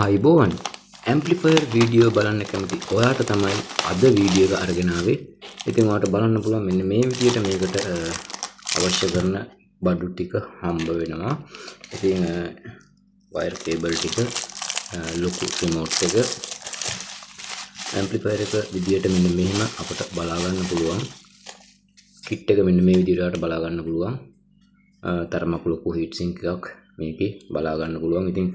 ආයිබෝවන් amplifier video බලන්න කැමති ඔයාට තමයි අද වීඩියෝ එක අරගෙන ආවේ. ඉතින් ඔයාලට බලන්න පුළුවන් මෙන්න මේ විදිහට මේකට අවශ්‍ය කරන බඩු ටික හම්බ වෙනවා. ඉතින් වයර් කේබල් ටික, ලොකු රිමෝට් එක, ඇම්ප්ලිෆයර් එක විදිහට මෙන්න මෙහෙම අපට බලා ගන්න පුළුවන්. කිට් එක මෙන්න මේ විදිහට ඔයාලට බලා ගන්න පුළුවන්. තරමක් ලොකු හීට් සින්ක් එකක් මේකේ බලා ගන්න පුළුවන්. ඉතින්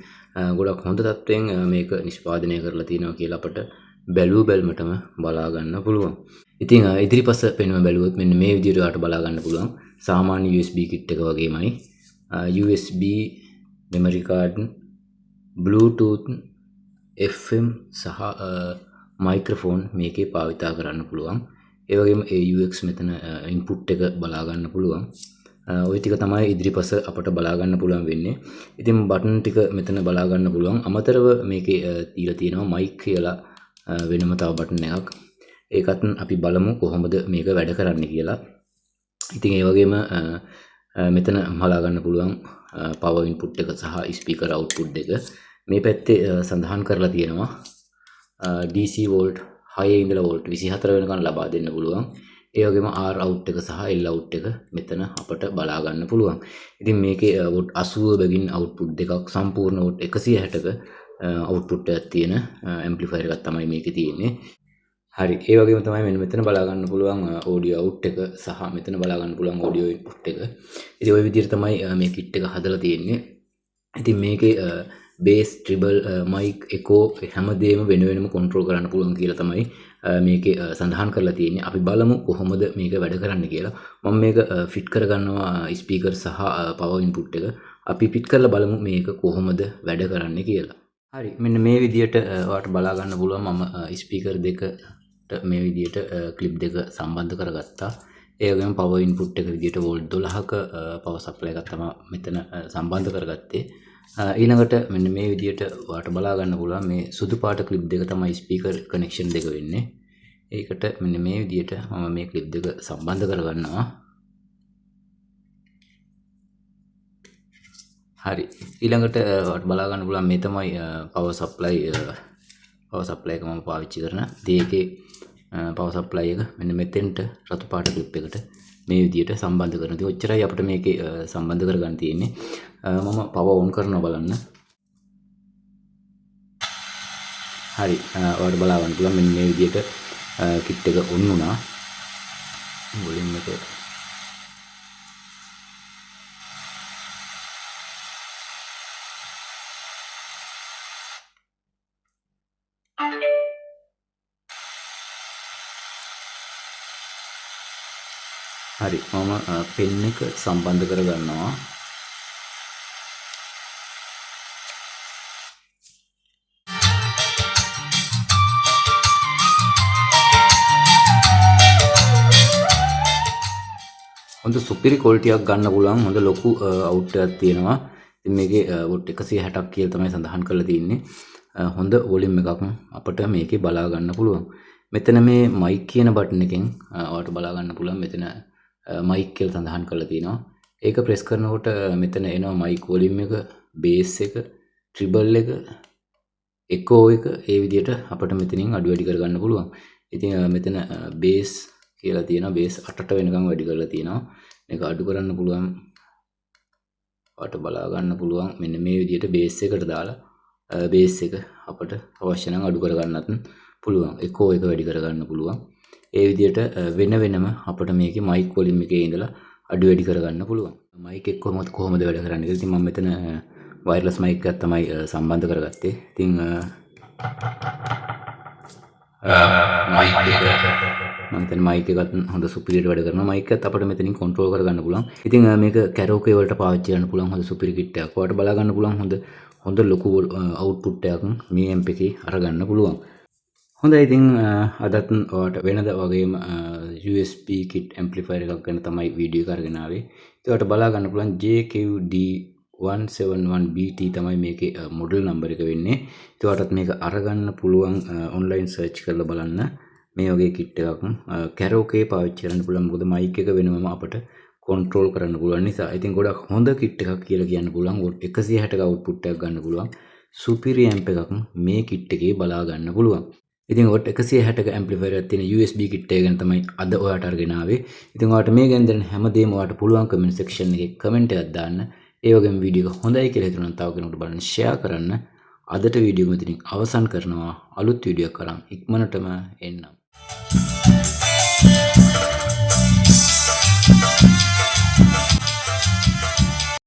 ගොඩක් හොඳ තත්ත්වයෙන් මේක නිෂ්පාදනය කරලා තියෙනවා කියලා අපට බැලුමටම බලා ගන්න පුළුවන්. ඉතින් ඉදිරිපස පෙනුම බැලුවොත් මෙන්න මේ විදිහට ඔයාලට බලා ගන්න පුළුවන්. සාමාන්‍ය USB කිට් එක වගේමයි. USB memory card, Bluetooth, FM සහ මයික්‍රොෆෝන් මේකේ භාවිතා කරන්න පුළුවන්. ඒ වගේම AUX මෙතන ඉන්පුට් එක බලා ගන්න පුළුවන්. ඔය ටික තමයි ඉදිරිපස අපට බලා ගන්න පුළුවන් වෙන්නේ. ඉතින් බටන් ටික මෙතන බලා ගන්න පුළුවන්. අමතරව මේකේ තියලා තියෙනවා මයික් කියලා වෙනම තව බටන් එකක්. ඒකත් අපි බලමු කොහොමද මේක වැඩ කරන්නේ කියලා. ඉතින් ඒ වගේම මෙතන බලා ගන්න පුළුවන් power input එක සහ speaker output එක. මේ පැත්තේ සඳහන් කරලා තියෙනවා DC volt 6 ඉඳලා volt 24 වෙනකන් ලබා දෙන්න පුළුවන්. ඒ වගේම R out එක සහ L out එක මෙතන අපට බලා ගන්න පුළුවන්. ඉතින් මේකේ වොට් 80 බැගින් output දෙකක් සම්පූර්ණ වොට් 160ක output එකක් තියෙන amplifier එකක් තමයි මේකේ තියෙන්නේ. හරි. ඒ වගේම තමයි මෙතන බලා ගන්න පුළුවන් audio out එක සහ මෙතන බලා ගන්න පුළුවන් audio input එක. ඉතින් ওই විදිහට තමයි මේ kit එක හදලා තියෙන්නේ. ඉතින් මේකේ bass, treble, mic, echo හැමදේම වෙන වෙනම control කරන්න පුළුවන් කියලා තමයි මේකේ සඳහන් කරලා තියෙන්නේ. අපි බලමු කොහොමද මේක වැඩ කරන්නේ කියලා. මම මේක ෆිට කරගන්නවා ස්පීකර් සහ පවර් ඉන්පුට් එක. අපි ෆිට කරලා බලමු මේක කොහොමද වැඩ කරන්නේ කියලා. හරි. මෙන්න මේ විදිහට ඔයාලට බලා ගන්න පුළුවන්. මම ස්පීකර් දෙකට මේ විදිහට ක්ලිප් දෙක සම්බන්ධ කරගත්තා. ඒ වගේම පවර් ඉන්පුට් එක විදිහට වෝල්ට් 12ක පවර් සප්ලයි එකක් තමයි මෙතන සම්බන්ධ කරගත්තේ. ඊළඟට මෙන්න මේ විදිහට ඔයාලට බලා ගන්න පුළුවන් මේ සුදු පාට ක්ලිප් දෙක තමයි ස්පීකර් කනෙක්ෂන් දෙක වෙන්නේ. ඒකට මෙන්න මේ විදිහට මම මේ ක්ලිප් දෙක සම්බන්ධ කරගන්නවා. හරි. ඊළඟට ඔයාලට බලා ගන්න පුළුවන් මේ තමයි පවර් සප්ලයි එක මම පාවිච්චි කරන. ඒකේ පවර් සප්ලයි එක මෙන්න මෙතෙන්ට රතු පාට ක්ලිප් එකට මේ විදිහට සම්බන්ධ කරනවා. ඉතින් ඔච්චරයි අපිට මේකේ සම්බන්ධ කරගන්න තියෙන්නේ. මම පවර් ඔන් කරනවා බලන්න. හරි. ඔයාලට බලා ගන්න පුළුවන් මෙන්න මේ විදිහට කිට් එක ඔන් වුණා. වොලියම් එක හරි. මම පෙන් එක සම්බන්ධ කරගන්නවා. හොඳ සුපිරි ක්වොලිටියක් ගන්න පුළුවන්. හොඳ ලොකු අවුට් එකක් තියෙනවා. ඉතින් මේකේ වොට් 160ක් කියලා තමයි සඳහන් කරලා තියෙන්නේ. හොඳ වොලියම් එකක් අපිට මේකේ බලා ගන්න පුළුවන්. මෙතන මේ මයික් කියන බටන් එකෙන් ඔයාලට බලා ගන්න පුළුවන් මෙතන මයික් කියලා සඳහන් කරලා තියෙනවා. ඒක ප්‍රෙස් කරනකොට මෙතන එනවා මයික් වොලියම් එක, බේස් එක, ට්‍රිබල් එක, එකෝ එක ඒ විදිහට අපිට මෙතනින් අඩු වැඩි කරගන්න පුළුවන්. ඉතින් මෙතන බේස් කියලා තියෙනවා. බේස් 8ට වෙනකම් වැඩි කරලා තියෙනවා. මේක අඩු කරන්න පුළුවන්. ඔයාලට බලා ගන්න පුළුවන් මෙන්න මේ විදිහට බේස් එකට දාලා බේස් එක අපිට අවශ්‍ය නම් අඩු කරගන්නත් පුළුවන්. එකෝ එක වැඩි කරගන්න පුළුවන්. ඒ විදිහට වෙන වෙනම අපිට මේකේ මයික් වොලියම් එකේ ඉඳලා අඩු වැඩි කරගන්න පුළුවන්. මයික් එක කොහොමද වැඩ කරන්නේ කියලා. ඉතින් මම මෙතන වයර්ලස් මයික් එකක් තමයි සම්බන්ධ කරගත්තේ. ඉතින් මයික් එකත් හොඳ සුපිරියට වැඩ කරනවා. මයික් එකත් අපිට මෙතනින් කන්ට්‍රෝල් කරගන්න පුළුවන්. ඉතින් මේක කැරෝකේ වලට පාවිච්චි කරන්න පුළුවන් හොඳ සුපිරි කිට් එකක්. ඔයාලට බලා ගන්න පුළුවන් හොඳ ලොකු අවුට්පුට් එකක් මේ ඇම්ප් එකේ අරගන්න පුළුවන්. හොඳයි. ඉතින් අදත් ඔයාලට වෙනද වගේම USB kit amplifier එකක් ගැන තමයි වීඩියෝ එක අරගෙන ආවේ. ඉතින් ඔයාලට බලා ගන්න පුළුවන් JQD171BT තමයි මේකේ මොඩල් නම්බර් එක වෙන්නේ. ඉතින් ඔයාලටත් මේක අරගන්න පුළුවන් ඔන්ලයින් සර්ච් කරලා බලන්න. මේ වගේ කිට් එකක් කැරෝකේ පාවිච්චි කරන්න පුළුවන්. මොකද මයික් එක වෙනම අපිට කන්ට්‍රෝල් කරන්න පුළුවන් නිසා. ඉතින් ගොඩක් හොඳ කිට් එකක් කියලා කියන්න පුළුවන්. වොට් 160ක අවුට්පුට් එකක් ගන්න පුළුවන්. සුපිරි ඇම්ප් එකක් මේ කිට් එකේ බලා ගන්න පුළුවන්. ඉතින් ඔයාලට 160ක ඇම්ප්ලිෆයර් එකක් තියෙන USB කිට් එක ගැන තමයි අද ඔයාලට අරගෙන ආවේ. ඉතින් ඔයාලට මේ ගැන දැන හැමදේම ඔයාලට පුළුවන් කමෙන්ට් සෙක්ෂන් එකේ කමෙන්ට් එකක් දාන්න. ඒ වගේම වීඩියෝ එක හොඳයි කියලා හිතුණා නම් තව කෙනෙකුට බලන්න ෂෙයා කරන්න. අදට වීඩියෝ මෙතනින් අවසන් කරනවා. අලුත් වීඩියෝ එකක් අරන් ඉක්මනටම එන්නම්.